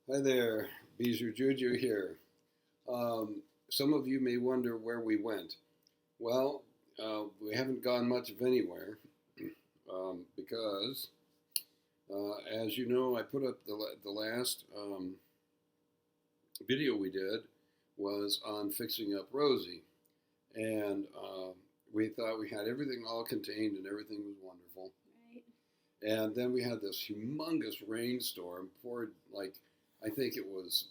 Hi there, Bijou Juju here. Some of you may wonder where we went. Well, we haven't gone much of anywhere because, as you know, I put up the last video we did was on fixing up Rosie, and we thought we had everything all contained and everything was wonderful. Right. And then we had this humongous rainstorm, poured like I think it was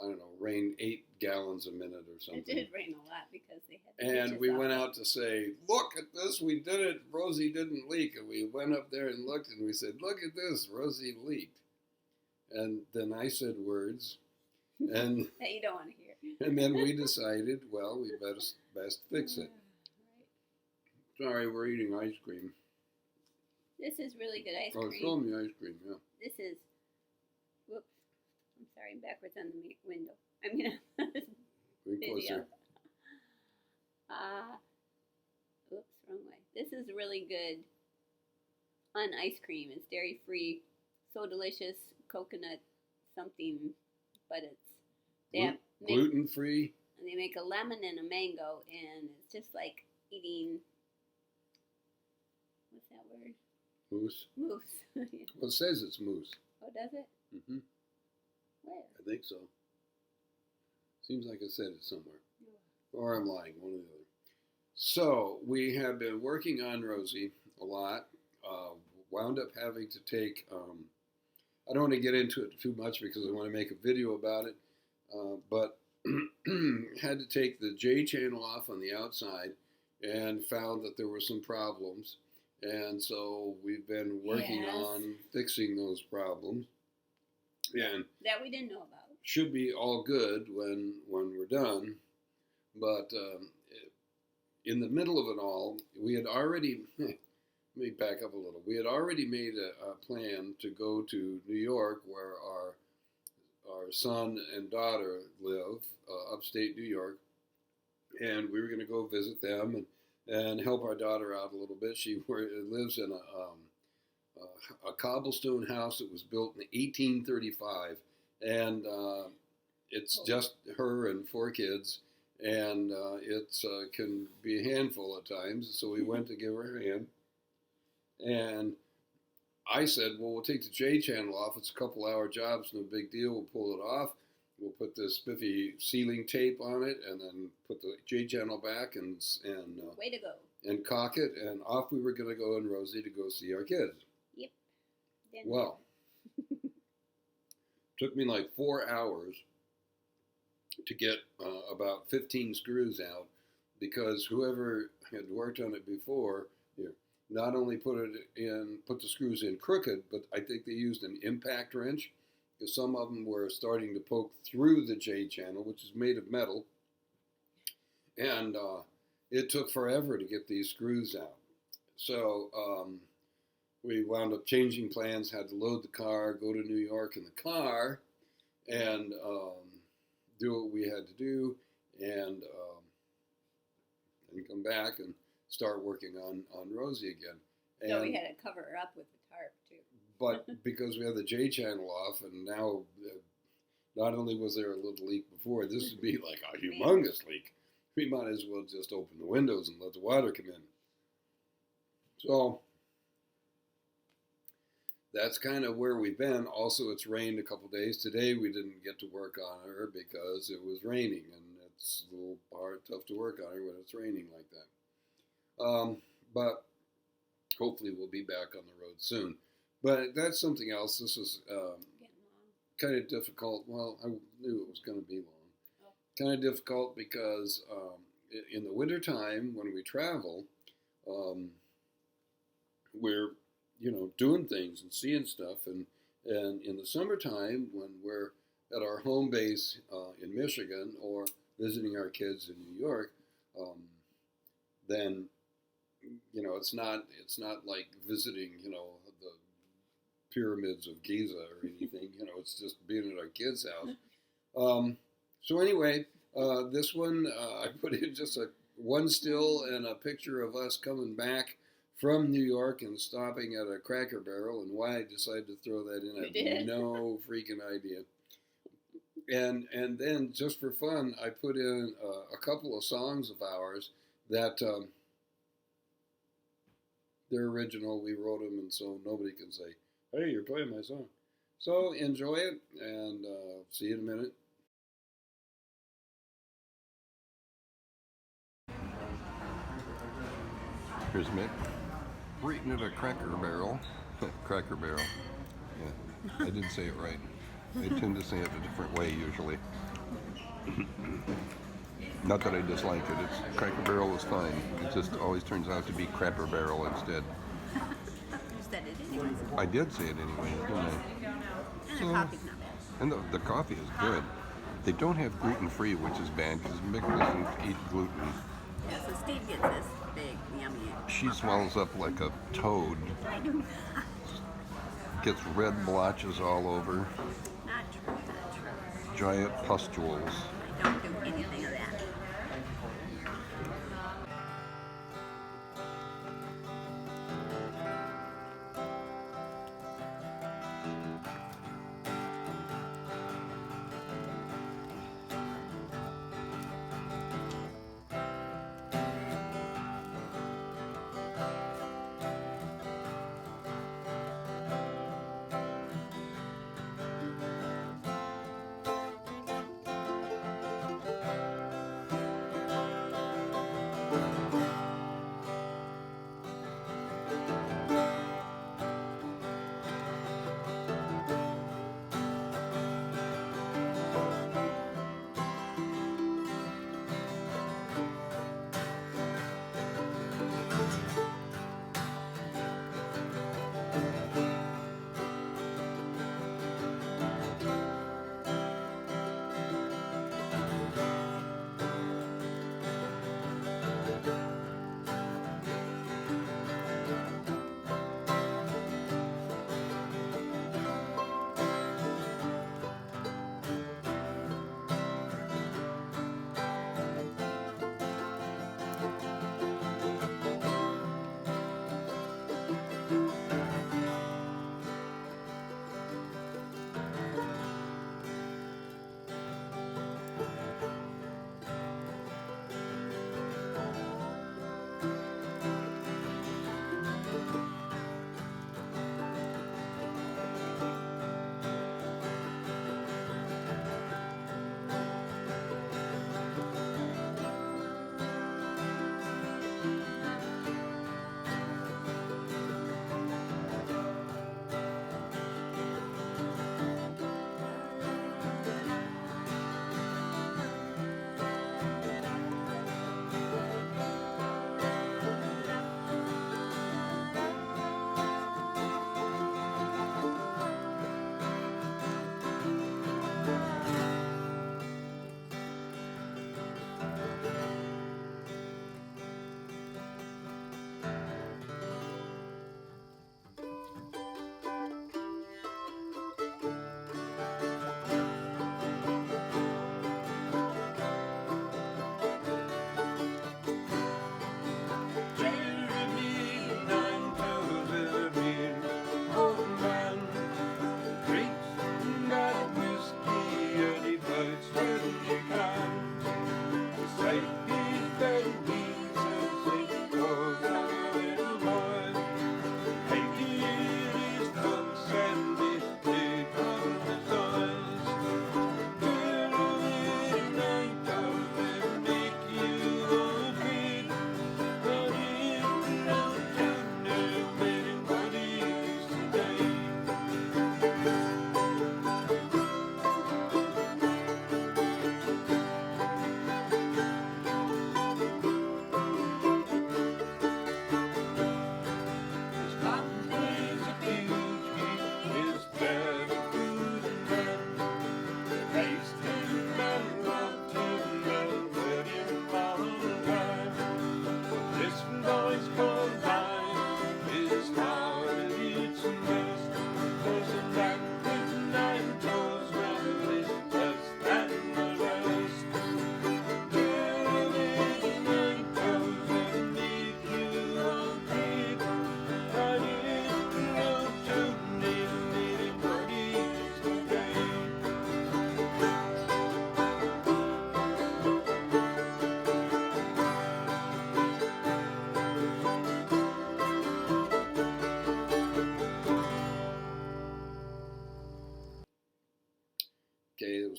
I don't know, rain 8 gallons a minute or It something. did rain a lot because they had the And beaches we up. went out to say, look at this, we did it. Rosie didn't leak. And we went up there and looked and we said, look at this, Rosie leaked. And then I said words, and that you don't want to hear. and then we decided, well, we best fix it. Right. Sorry, we're eating ice cream. This is really good ice Oh, cream. show me ice cream, yeah. This is, whoops, I'm sorry, I'm backwards on the window. I'm gonna Bring video. closer. Oops, wrong way. This is really good on ice cream. It's dairy free, so delicious, coconut something, but it's Gluten free. and they make a lemon and a mango, and it's just like eating. What's that word? Mousse. Mousse. Yeah. Well, it says it's mousse. Oh, does it? Hmm. Where? I think so. Seems like I said it somewhere. Or I'm lying, one or the other. So, we have been working on Rosie a lot. Wound up having to take, I don't want to get into it too much because I want to make a video about it, but had to take the J channel off on the outside and found that there were some problems. And so we've been working Yes. on fixing those problems. And That we didn't know about. should be all good when we're done. But in the middle of it all, we had already, let me back up a little. We had already made a plan to go to New York, where our son and daughter live, upstate New York. And we were going to go visit them and help our daughter out a little bit. She lives in a cobblestone house that was built in 1835. And it's just her and 4 kids, and it can be a handful at times. So we went to give her a hand, and I said, well, we'll take the J channel off. It's a couple-hour job, it's no big deal. We'll pull it off. We'll put this spiffy sealing tape on it, and then put the J channel back and Way to go. and cock it, and off we were going to go in Rosie to go see our kids. Yep. Didn't Well, took me like 4 hours to get about 15 screws out, because whoever had worked on it before here not only put the screws in crooked, but I think they used an impact wrench, because some of them were starting to poke through the J channel, which is made of metal, and it took forever to get these screws out. So we wound up changing plans, had to load the car, go to New York in the car, and do what we had to do, and come back and start working on Rosie again. And, So we had to cover her up with the tarp too. but because we had the J channel off, and now not only was there a little leak before, this would be like a humongous leak. We might as well just open the windows and let the water come in. So that's kind of where we've been. Also, it's rained a couple days. Today we didn't get to work on her because it was raining, and it's a little tough to work on her when it's raining like that. But hopefully we'll be back on the road soon. But that's something else. This is Getting long. kind of difficult. Well, I knew it was going to be long. Oh. Kind of difficult because in the wintertime when we travel, we're doing things and seeing stuff, and in the summertime when we're at our home base in Michigan or visiting our kids in New York, then it's not like visiting the pyramids of Giza or anything. It's just being at our kids' house. So anyway, this one I put in just one still and a picture of us coming back from New York and stopping at a Cracker Barrel, and why I decided to throw that in, I have no freaking idea. And then just for fun, I put in a couple of songs of ours that they're original. We wrote them, and so nobody can say, "Hey, you're playing my song." So enjoy it, and see you in a minute. Here's Mick. We're eating at a Cracker Barrel. Cracker Barrel. Yeah, I did say it right. I tend to say it a different way usually. Not that I dislike it. It's Cracker Barrel is fine. It just always turns out to be Crapper Barrel instead. You said it anyways. I did say it anyway, didn't I? And the coffee's not bad. And the coffee is good. They don't have gluten-free, which is bad because Mick doesn't eat gluten. Yeah, so Steve gets this big, yummy. She swells up like a toad. I do not. Gets red blotches all over. Not true, not true. Giant pustules. I don't do anything of that.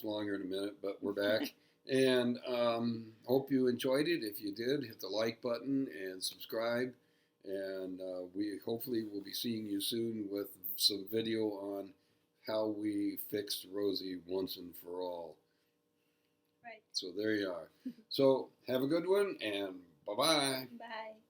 was longer in a minute, but we're back. And hope you enjoyed it. If you did, hit the like button and subscribe. And we hopefully will be seeing you soon with some video on how we fixed Rosie once and for all. Right. So there you are. So have a good one, and bye-bye. Bye.